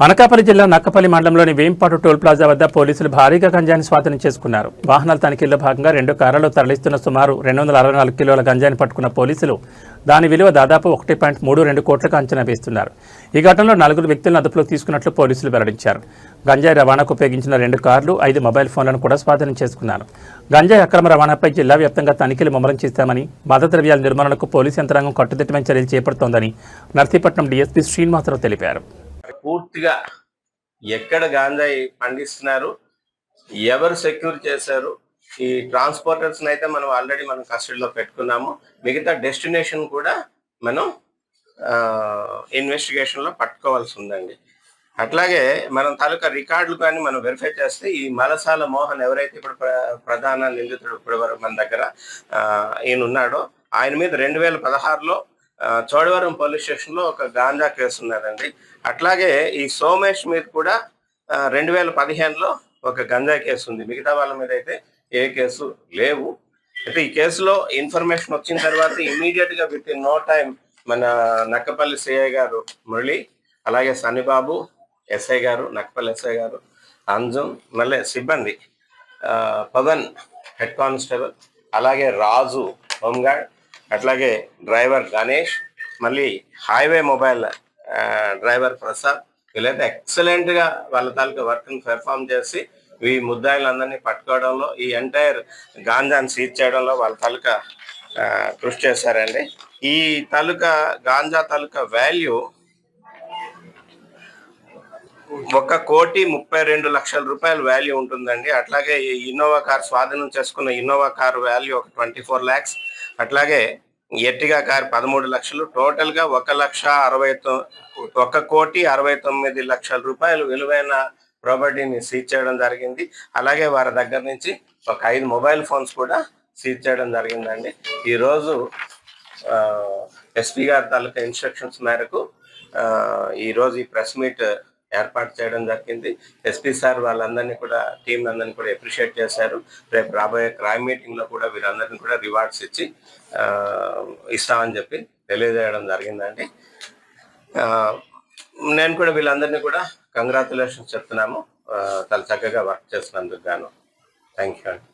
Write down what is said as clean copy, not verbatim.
అనకాపల్లి జిల్లా నక్కపల్లి మండలంలోని వేంపాటు toll plaza వద్ద పోలీసులు భారీగా గంజాయిని స్వాధీనం చేసుకున్నారు. వాహనాల తనిఖీల్లో భాగంగా 2 కార్లలో తరలిస్తున్న సుమారు 264 కిలోల గంజాయిని పట్టుకున్న పోలీసులు దాని విలువ దాదాపు 1.32 కోట్లకు అంచనా వేస్తున్నారు. ఈ ఘటనలో 4 వ్యక్తులను అదుపులోకి తీసుకున్నట్లు పోలీసులు వెల్లడించారు. గంజాయి రవాణాకు ఉపయోగించిన 2 కార్లు, 5 మొబైల్ ఫోన్లను కూడా స్వాధీనం చేసుకున్నారు. గంజాయి అక్రమ రవాణాపై జిల్లా వ్యాప్తంగా తనిఖీలు ముమ్మరం చేస్తామని, మాదద్రవ్యాల నిర్మూలనకు పోలీసు యంత్రాంగం కట్టుదిట్టమైన చర్యలు చేపడుతోందని నర్సీపట్నం డీఎస్పీ శ్రీనివాసరావు తెలిపారు. పూర్తిగా ఎక్కడ గాంజాయి పండిస్తున్నారు, ఎవరు సెక్యూర్ చేశారు, ఈ ట్రాన్స్పోర్టర్స్ అయితే మనం ఆల్రెడీ కస్టడీలో పెట్టుకున్నాము. మిగతా డెస్టినేషన్ కూడా మనం ఇన్వెస్టిగేషన్లో పట్టుకోవాల్సి ఉందండి. అట్లాగే మనం తాలూకా రికార్డులు కానీ మనం వెరిఫై చేస్తే ఈ మలసాల మోహన్ ఎవరైతే ఇప్పుడు ప్రధాన నిందితుడు ఇప్పుడు వరకు మన దగ్గర ఈయన ఉన్నాడో, ఆయన మీద 2016లో చోడవరం పోలీస్ స్టేషన్లో ఒక గాంజా కేసు ఉన్నదండి. అట్లాగే ఈ సోమేష్ మీద కూడా 2015లో ఒక గంజా కేసు ఉంది. మిగతా వాళ్ళ మీద అయితే ఏ కేసు లేవు. అయితే ఈ కేసులో ఇన్ఫర్మేషన్ వచ్చిన తర్వాత ఇమీడియట్గా విత్ ఇన్ నో టైం మన నక్కపల్లి సిఐ గారు మురళి, అలాగే సన్నిబాబు ఎస్ఐ గారు, నక్కపల్లి ఎస్ఐ గారు, అంజుమ్, మళ్ళీ సిబ్బంది పవన్ హెడ్ కానిస్టేబుల్, అలాగే రాజు హోంగార్డ్, అట్లాగే డ్రైవర్ గణేష్, మళ్ళీ హైవే మొబైల్ డ్రైవర్ ప్రసాద్, వీళ్ళైతే ఎక్సలెంట్గా వాళ్ళ తాలూకా వర్క్ని పెర్ఫామ్ చేసి ఈ ముద్దాయిలందరినీ పట్టుకోవడంలో, ఈ ఎంటైర్ గాంజాని సీజ్ చేయడంలో వాళ్ళ తాలూకా కృషి చేశారండి. ఈ తాలూకా గాంజా తాలూకా వాల్యూ 1,32,00,000 రూపాయల వాల్యూ ఉంటుందండి. అట్లాగే ఈ ఇన్నోవా కార్ స్వాధీనం చేసుకున్న ఇన్నోవా కార్ వాల్యూ ఒక 24 lakhs, అట్లాగే ఎర్టిగా కార్ 13 లక్షలు, టోటల్గా 1,69,00,000 రూపాయలు విలువైన ప్రాపర్టీని సీజ్ చేయడం జరిగింది. అలాగే వారి దగ్గర నుంచి ఒక 5 మొబైల్ ఫోన్స్ కూడా సీజ్ చేయడం జరిగిందండి. ఈరోజు ఎస్పీ గారి తాలూకా ఇన్స్ట్రక్షన్స్ మేరకు ఈరోజు ఈ ప్రెస్ మీట్ ఏర్పాటు చేయడం జరిగింది. ఎస్పీ సార్ వాళ్ళందరినీ కూడా, టీం అందరినీ కూడా అప్రిషియేట్ చేశారు. రేపు రాబోయే క్రైమ్ మీటింగ్లో కూడా వీరందరినీ కూడా రివార్డ్స్ ఇచ్చి ఇస్తామని చెప్పి తెలియజేయడం జరిగిందండి. నేను కూడా వీళ్ళందరినీ కూడా కంగ్రాచులేషన్స్ చెప్తున్నాము, చాలా చక్కగా వర్క్ చేసినందుకు గాను. థ్యాంక్ యూ అండి.